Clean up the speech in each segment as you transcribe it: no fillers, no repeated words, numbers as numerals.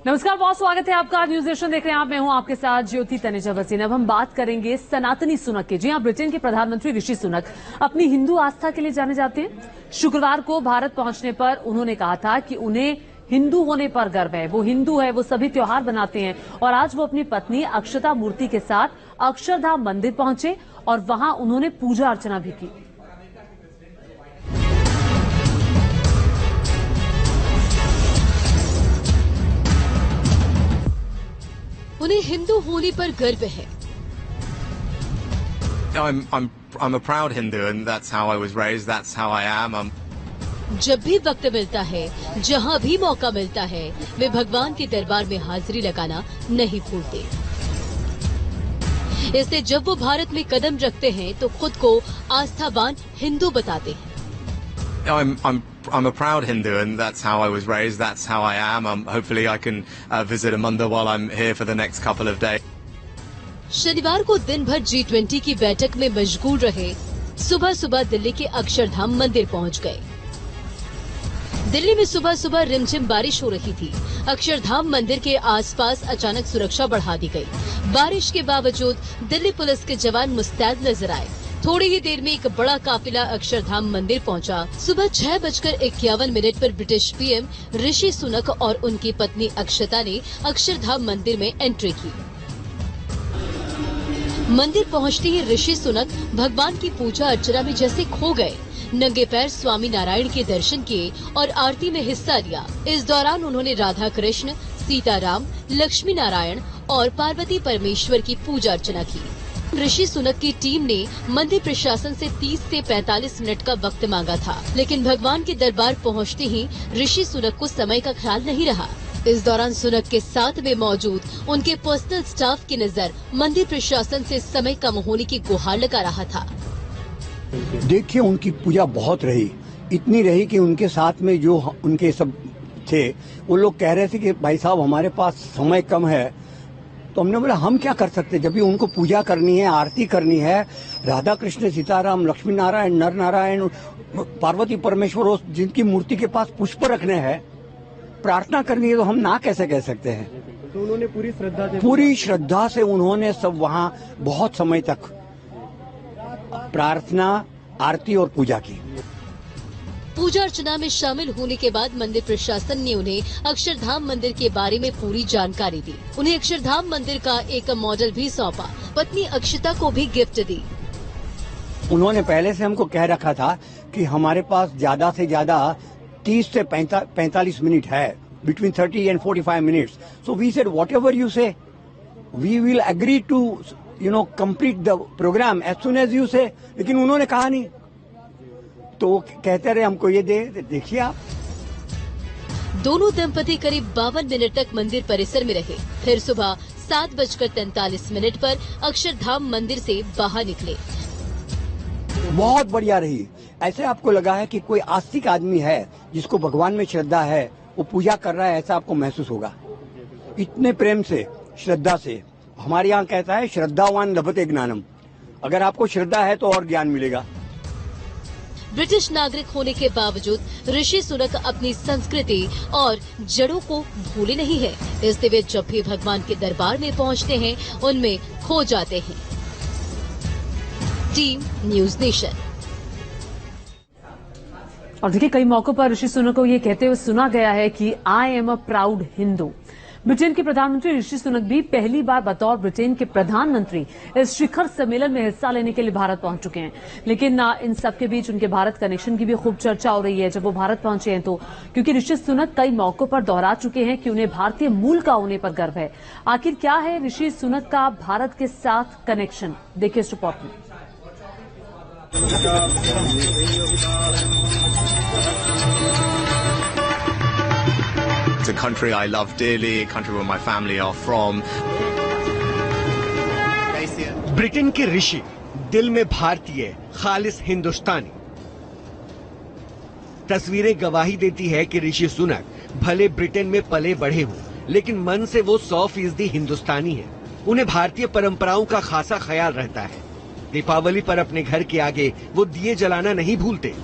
नमस्कार, बहुत स्वागत है आपका। न्यूज नेशन देख रहे हैं आप। मैं हूं आपके साथ ज्योति तनेजा भसीन। अब हम बात करेंगे सनातनी सुनक की। जी हां, ब्रिटेन के प्रधानमंत्री ऋषि सुनक अपनी हिंदू आस्था के लिए जाने जाते हैं। शुक्रवार को भारत पहुंचने पर उन्होंने कहा था कि उन्हें हिंदू होने पर गर्व है। वो हिंदू है, वो सभी त्योहार बनाते हैं और आज वो अपनी पत्नी अक्षता मूर्ति के साथ अक्षरधाम मंदिर पहुंचे और वहां उन्होंने पूजा अर्चना भी की। उन्हें हिंदू होने पर गर्व है। I'm a proud Hindu, and that's how I was raised. That's how I am. जब भी वक्त मिलता है, जहाँ भी मौका मिलता है, वे भगवान के दरबार में हाजिरी लगाना नहीं भूलते। इसलिए जब वो भारत में कदम रखते हैं तो खुद को आस्थावान हिंदू बताते हैं। I'm a proud Hindu, and that's how I was raised. That's how I am. Hopefully, I can visit a mandir while I'm here for the next couple of days. शनिवार को दिन भर G20 की बैठक में मशगूल रहे। सुबह सुबह दिल्ली के अक्षरधाम मंदिर पहुंच गए। दिल्ली में सुबह सुबह रिमझिम बारिश हो रही थी। अक्षरधाम मंदिर के आसपास अचानक सुरक्षा बढ़ा दी गई। बारिश के बावजूद दिल्ली पुलिस के जवान मुस्तैद नजर आए। थोड़ी ही देर में एक बड़ा काफिला अक्षरधाम मंदिर पहुंचा। सुबह 6:51 पर ब्रिटिश पीएम ऋषि सुनक और उनकी पत्नी अक्षता ने अक्षरधाम मंदिर में एंट्री की। मंदिर पहुंचते ही ऋषि सुनक भगवान की पूजा अर्चना में जैसे खो गए। नंगे पैर स्वामी नारायण के दर्शन किए और आरती में हिस्सा लिया। इस दौरान उन्होंने राधा कृष्ण, सीताराम, लक्ष्मी नारायण और पार्वती परमेश्वर की पूजा अर्चना की। ऋषि सुनक की टीम ने मंदिर प्रशासन से 30 से 45 मिनट का वक्त मांगा था, लेकिन भगवान के दरबार पहुंचते ही ऋषि सुनक को समय का ख्याल नहीं रहा। इस दौरान सुनक के साथ में मौजूद उनके पर्सनल स्टाफ की नजर मंदिर प्रशासन से समय कम होने की गुहार लगा रहा था। देखिए, उनकी पूजा बहुत रही, इतनी रही कि उनके साथ में जो उनके सब थे वो लोग कह रहे थे कि भाई साहब हमारे पास समय कम है। तो हमने बोला हम क्या कर सकते, जब भी उनको पूजा करनी है, आरती करनी है, राधा कृष्ण, सीताराम, लक्ष्मी नारायण, नर नारायण, पार्वती परमेश्वर, जिनकी मूर्ति के पास पुष्प रखने हैं, प्रार्थना करनी है, तो हम ना कैसे कह सकते हैं। तो उन्होंने पूरी श्रद्धा से उन्होंने सब वहाँ बहुत समय तक प्रार्थना, आरती और पूजा की। पूजा अर्चना में शामिल होने के बाद मंदिर प्रशासन ने उन्हें अक्षरधाम मंदिर के बारे में पूरी जानकारी दी। उन्हें अक्षरधाम मंदिर का एक मॉडल भी सौंपा। पत्नी अक्षता को भी गिफ्ट दी। उन्होंने पहले से हमको कह रखा था कि हमारे पास ज्यादा से ज्यादा 30 से 45 मिनट है, between 30 and 45 minutes. So we said whatever you say, we will agree to complete the programme as soon as you say. लेकिन उन्होंने कहा नहीं, तो वो कहते रहे हमको ये देखिए आप। दोनों दंपति करीब 52 मिनट तक मंदिर परिसर में रहे। फिर सुबह 7:43 पर अक्षरधाम मंदिर से बाहर निकले। बहुत बढ़िया रही। ऐसे आपको लगा है कि कोई आस्तिक आदमी है जिसको भगवान में श्रद्धा है, वो पूजा कर रहा है, ऐसा आपको महसूस होगा। इतने प्रेम से, श्रद्धा से। हमारे यहाँ कहता है श्रद्धावान लभते ज्ञानम। अगर आपको श्रद्धा है तो और ज्ञान मिलेगा। ब्रिटिश नागरिक होने के बावजूद ऋषि सुनक अपनी संस्कृति और जड़ों को भूले नहीं है। इसलिए वे जब भी भगवान के दरबार में पहुंचते हैं, उनमें खो जाते हैं। Team news nation. और देखिए, कई मौकों पर ऋषि सुनक को ये कहते हुए सुना गया है कि I am a proud Hindu. Britain के प्रधानमंत्री ऋषि सुनक भी पहली बार बतौर ब्रिटेन के प्रधानमंत्री इस शिखर सम्मेलन में हिस्सा लेने के लिए भारत पहुंच चुके हैं। लेकिन इन सबके बीच उनके भारत कनेक्शन की भी खूब चर्चा हो रही है जब वो भारत पहुंचे हैं तो, क्योंकि ऋषि सुनक कई मौकों पर दोहरा चुके हैं कि उन्हें भारतीय मूल का होने पर गर्व है। आखिर क्या है ऋषि सुनक का भारत के साथ कनेक्शन, देखिए इस रिपोर्ट में। It's a country I love dearly, a country where my family are from. Britain के ऋषि, दिल में भारतीय, खालिस हिंदुस्तानी। तस्वीरें गवाही देती है कि ऋषि सुनक भले ब्रिटेन में पले बढ़े हों, लेकिन मन से वो 100% हिंदुस्तानी है। उन्हें भारतीय परंपराओं का खासा ख्याल रहता है। दीपावली पर अपने घर के आगे वो दिए जलाना नहीं भूलते।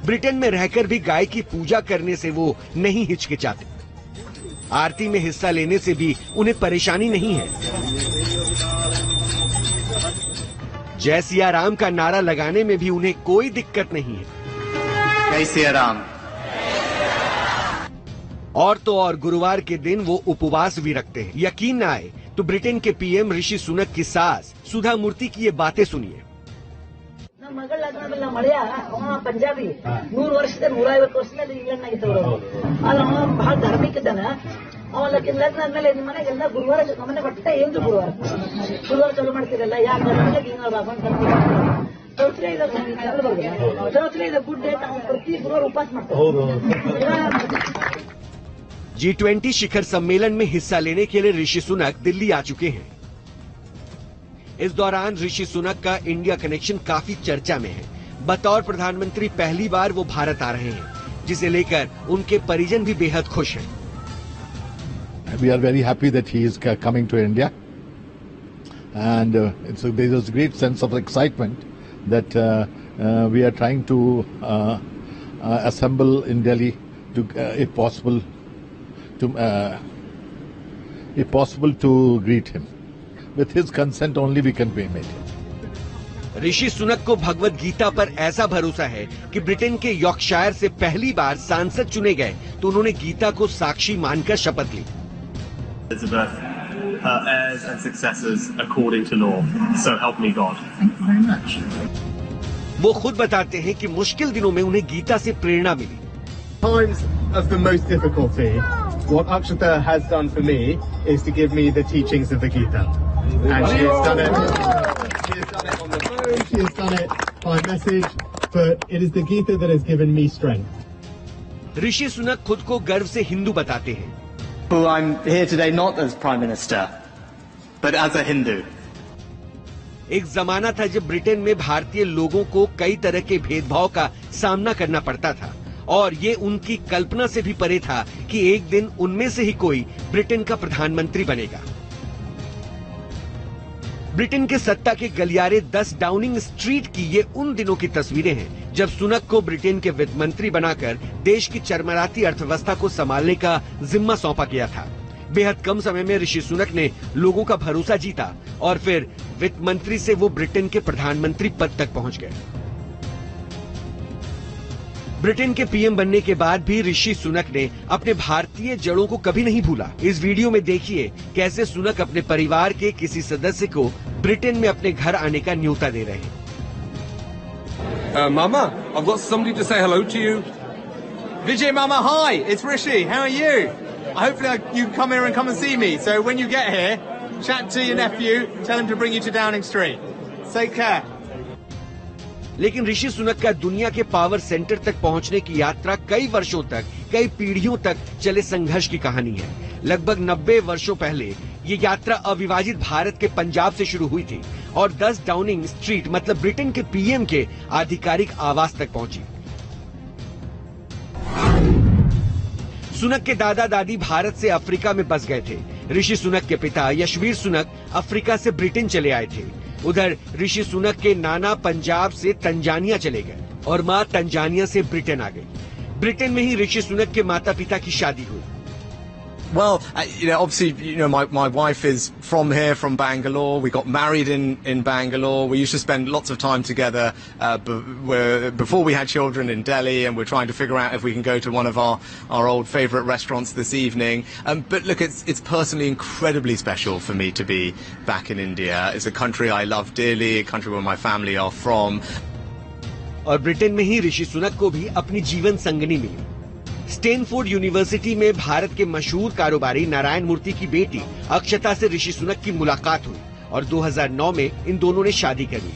ब्रिटेन में रहकर भी गाय की पूजा करने से वो नहीं हिचकिचाते। आरती में हिस्सा लेने से भी उन्हें परेशानी नहीं है। जय सिया राम का नारा लगाने में भी उन्हें कोई दिक्कत नहीं है। जय सिया राम। और तो और गुरुवार के दिन वो उपवास भी रखते हैं। यकीन न आए तो ब्रिटेन के पीएम ऋषि सुनक की सास सुधा मूर्ति की ये बातें सुनिए। पंजाबी 100 ವರ್ಷದ 150 ವರ್ಷದ ಇಂಗ್ಲೆಂಡ್ ಆಗಿದ್ದವರು ಅಲ್ಲ ಬಹಳ ಧಾರ್ಮಿಕ ಇದ್ದಾನ ಅವಲಕ್ಕೆ ಲಗ್ನ ಆದ್ಮೇಲೆ ನಿಮ್ಮ ಮನೆಗೆಲ್ಲ ಗುರುವಾರ ನಮ್ಮನೆ ಬಟ್ಟೆ ಏನು ಗುರುವಾರ ಚಾಲು ಮಾಡ್ತಿರಲ್ಲ ಯಾಕೆ ಹಿಂಗ ಚೌತ್ರಿ ಗುಡ್ ಡೇ ಪ್ರತಿ ಗುರುವಾರ ಉಪವಾಸ ಮಾಡ್ತಾರೆ। G20 शिखर सम्मेलन में हिस्सा लेने के लिए ऋषि सुनक दिल्ली आ चुके हैं। इस दौरान ऋषि सुनक का इंडिया कनेक्शन काफी चर्चा में है। बतौर प्रधानमंत्री पहली बार वो भारत आ रहे हैं, जिसे लेकर उनके परिजन भी बेहद खुश हैं। We are very happy that he is coming to India, and there is a great sense of excitement that we are trying to assemble in Delhi to, if possible, to greet him. With his consent only we can meet him. Rishi Sunak को भगवत गीता पर ऐसा भरोसा है कि Britain के Yorkshire से पहली बार सांसद चुने गए तो उन्होंने गीता को साक्षी मानकर शपथ ली। Elizabeth, her heirs and successors according to law. So help me God. Thank you very much. वो खुद बताते हैं कि मुश्किल दिनों में उन्हें गीता से प्रेरणा मिली। Times of the most difficulty, what Akshata has done for me is to give me the teachings of the Gita, and she has done it. She has done it on the phone. She has done it by message, but it is the Gita that has given me strength. Rishi Sunak खुद को गर्व से हिंदू बताते हैं। Well, I'm here today not as Prime Minister, but as a Hindu. एक जमाना था जब ब्रिटेन में भारतीय लोगों को कई तरह के भेदभाव का सामना करना पड़ता था, और ये उनकी कल्पना से भी परे था कि एक दिन उनमें से ही कोई ब्रिटेन का प्रधानमंत्री बनेगा। ब्रिटेन के सत्ता के गलियारे 10 डाउनिंग स्ट्रीट की ये उन दिनों की तस्वीरें हैं जब सुनक को ब्रिटेन के वित्त मंत्री बनाकर देश की चरमराती अर्थव्यवस्था को संभालने का जिम्मा सौंपा गया था। बेहद कम समय में ऋषि सुनक ने लोगों का भरोसा जीता और फिर वित्त मंत्री से वो ब्रिटेन के प्रधानमंत्री पद तक पहुंच गए। ब्रिटेन के पीएम बनने के बाद भी ऋषि सुनक ने अपने भारतीय जड़ों को कभी नहीं भूला। इस वीडियो में देखिए कैसे सुनक अपने परिवार के किसी सदस्य को ब्रिटेन में अपने घर आने का न्योता दे रहे हैं। Mama, I've got somebody to say hello to you. Vijay Mama, hi, it's Rishi. How are you? Hopefully you come here and come and see me. So when you get here, chat to your nephew, tell him to bring you to Downing Street. Take care. लेकिन ऋषि सुनक का दुनिया के power centre तक पहुंचने की यात्रा कई वर्षों तक, कई पीढ़ियों तक चले संघर्ष की कहानी है। लगभग 90 वर्षों पहले ये यात्रा अविभाजित भारत के पंजाब से शुरू हुई थी और 10 डाउनिंग स्ट्रीट मतलब ब्रिटेन के पीएम के आधिकारिक आवास तक पहुंची। सुनक के दादा दादी भारत से अफ्रीका में बस गए थे। ऋषि सुनक के पिता यशवीर सुनक अफ्रीका से ब्रिटेन चले आए थे। उधर ऋषि सुनक के नाना पंजाब से तंजानिया चले गए और मां तंजानिया से ब्रिटेन आ गई। ब्रिटेन में ही ऋषि सुनक के माता पिता की शादी हुई। Well, obviously, my wife is from here, from Bangalore. We got married in Bangalore. We used to spend lots of time together before we had children in Delhi, and we're trying to figure out if we can go to one of our old favourite restaurants this evening. But look, it's personally incredibly special for me to be back in India. It's a country I love dearly, a country where my family are from. और Britain में ही ऋषि सुनक को भी अपनी जीवन संगनी मिली। Stanford university में भारत के मशहूर कारोबारी नारायण मूर्ति की बेटी अक्षता से ऋषि सुनक की मुलाकात हुई और 2009 में इन दोनों ने शादी कर ली।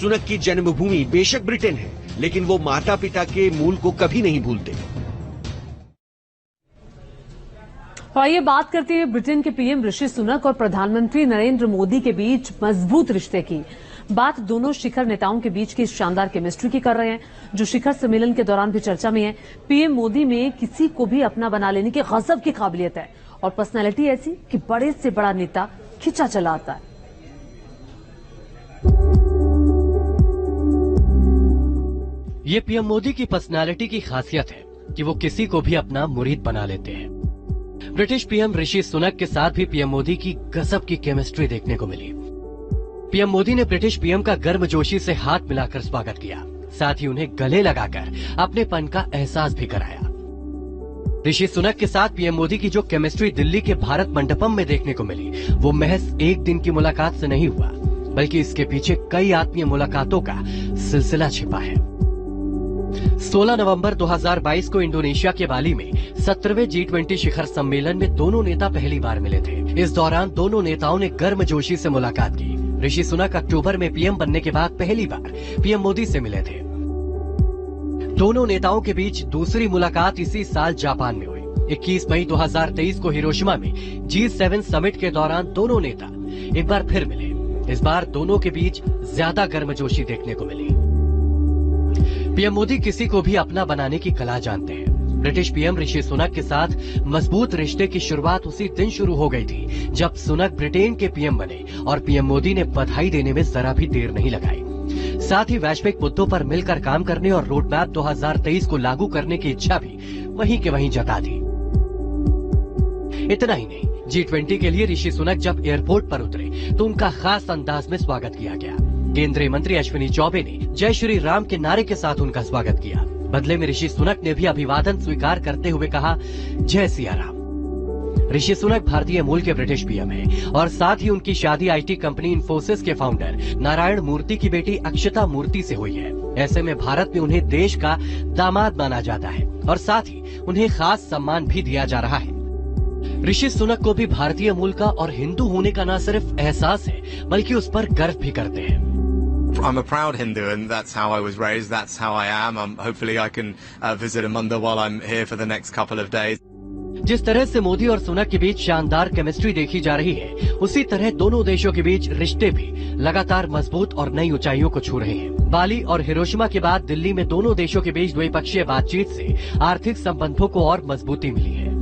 सुनक की जन्मभूमि बेशक ब्रिटेन है, लेकिन वो माता पिता के मूल को कभी नहीं भूलते। आइए बात करते हैं ब्रिटेन के पीएम ऋषि सुनक और प्रधानमंत्री नरेंद्र मोदी के बीच मजबूत रिश्ते की। बात दोनों शिखर नेताओं के बीच की शानदार केमिस्ट्री की कर रहे हैं, जो शिखर सम्मेलन के दौरान भी चर्चा में है। पीएम मोदी में किसी को भी अपना बना लेने की गजब की काबिलियत है और पर्सनैलिटी ऐसी कि बड़े से बड़ा नेता खिंचा चला आता है। ये पीएम मोदी की पर्सनालिटी की खासियत है कि वो किसी को भी अपना मुरीद बना लेते हैं। ब्रिटिश पीएम ऋषि सुनक के साथ भी पीएम मोदी की गजब की केमिस्ट्री देखने को मिली। पीएम मोदी ने ब्रिटिश पीएम का गर्मजोशी से हाथ मिलाकर स्वागत किया, साथ ही उन्हें गले लगाकर अपनेपन का एहसास भी कराया। ऋषि सुनक के साथ पीएम मोदी की जो केमिस्ट्री दिल्ली के भारत मंडपम में देखने को मिली, वो महज एक दिन की मुलाकात से नहीं हुआ, बल्कि इसके पीछे कई आत्मीय मुलाकातों का सिलसिला छिपा है। 16 नवंबर 2022 को इंडोनेशिया के बाली में 17वें G20 शिखर सम्मेलन में दोनों नेता पहली बार मिले थे। इस दौरान दोनों नेताओं ने गर्मजोशी से मुलाकात की। ऋषि सुनक अक्टूबर में पीएम बनने के बाद पहली बार पीएम मोदी से मिले थे। दोनों नेताओं के बीच दूसरी मुलाकात इसी साल जापान में हुई। 21 मई 2023 को हिरोशिमा में G7 समिट के दौरान दोनों नेता एक बार फिर मिले। इस बार दोनों के बीच ज्यादा गर्मजोशी देखने को मिली। पीएम मोदी किसी को भी अपना बनाने की कला जानते हैं। ब्रिटिश पीएम ऋषि सुनक के साथ मजबूत रिश्ते की शुरुआत उसी दिन शुरू हो गई थी जब सुनक ब्रिटेन के पीएम बने और पीएम मोदी ने बधाई देने में जरा भी देर नहीं लगाई। साथ ही वैश्विक मुद्दों पर मिलकर काम करने और रोड मैप 2023 को लागू करने की इच्छा भी वहीं के वहीं जता दी। इतना ही नहीं, G20 के लिए ऋषि सुनक जब एयरपोर्ट पर उतरे तो उनका खास अंदाज में स्वागत किया गया। केंद्रीय मंत्री अश्विनी चौबे ने जय श्री राम के नारे के साथ उनका स्वागत किया। बदले में ऋषि सुनक ने भी अभिवादन स्वीकार करते हुए कहा, जय सिया राम। ऋषि सुनक भारतीय मूल के ब्रिटिश पीएम हैं और साथ ही उनकी शादी आईटी कंपनी इन्फोसिस के फाउंडर नारायण मूर्ति की बेटी अक्षता मूर्ति से हुई है। ऐसे में भारत में उन्हें देश का दामाद माना जाता है और साथ ही उन्हें खास सम्मान भी दिया जा रहा है। ऋषि सुनक को भी भारतीय मूल का और हिंदू होने का न सिर्फ एहसास है बल्कि उस पर गर्व भी करते हैं। I'm a proud Hindu and that's how I was raised, that's how I am. Hopefully I can visit a mandir while I'm here for the next couple of days. जिस तरह से मोदी और सुनक के बीच शानदार केमिस्ट्री देखी जा रही है, उसी तरह दोनों देशों के बीच रिश्ते भी लगातार मजबूत और नई ऊंचाइयों को छू रहे हैं। बाली और हिरोशिमा के बाद दिल्ली में दोनों देशों के बीच द्विपक्षीय बातचीत से आर्थिक संबंधों को और मजबूती मिली है।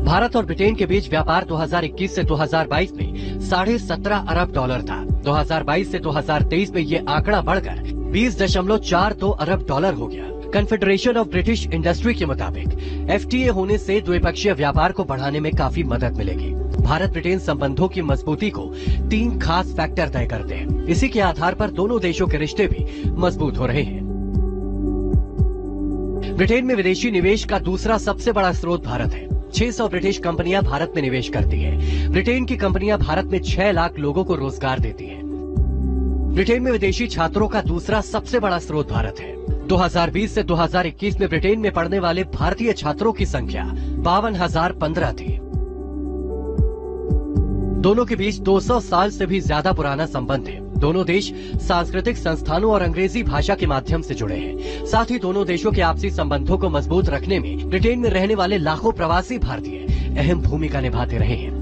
भारत और ब्रिटेन के बीच व्यापार 2021 से 2022 में $17.5 अरब था। 2022 से 2023 में ये आंकड़ा बढ़कर $20.42 अरब हो गया। कन्फेडरेशन ऑफ ब्रिटिश इंडस्ट्री के मुताबिक FTA होने से द्विपक्षीय व्यापार को बढ़ाने में काफी मदद मिलेगी। भारत ब्रिटेन संबंधों की मजबूती को 3 खास फैक्टर तय करते हैं। इसी के आधार पर दोनों देशों के रिश्ते भी मजबूत हो रहे हैं। ब्रिटेन में विदेशी निवेश का दूसरा सबसे बड़ा स्रोत भारत है। 600 ब्रिटिश कंपनियां भारत में निवेश करती हैं। ब्रिटेन की कंपनियां भारत में 6 लाख लोगों को रोजगार देती हैं। ब्रिटेन में विदेशी छात्रों का दूसरा सबसे बड़ा स्रोत भारत है। 2020 से 2021 में ब्रिटेन में पढ़ने वाले भारतीय छात्रों की संख्या 52,015 थी। दोनों के बीच 200 साल से भी ज्यादा पुराना संबंध है। दोनों देश सांस्कृतिक संस्थानों और अंग्रेजी भाषा के माध्यम से जुड़े हैं। साथ ही दोनों देशों के आपसी संबंधों को मजबूत रखने में ब्रिटेन में रहने वाले लाखों प्रवासी भारतीय अहम भूमिका निभाते रहे हैं।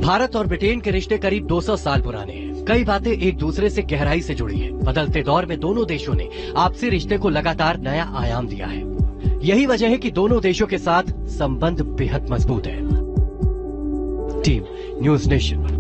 भारत और ब्रिटेन के रिश्ते करीब 200 साल पुराने हैं। कई बातें एक दूसरे से गहराई से जुड़ी हैं। बदलते दौर में दोनों देशों ने आपसी रिश्ते को लगातार नया आयाम दिया है। यही वजह है कि दोनों देशों के साथ संबंध बेहद मजबूत है। Team news nation.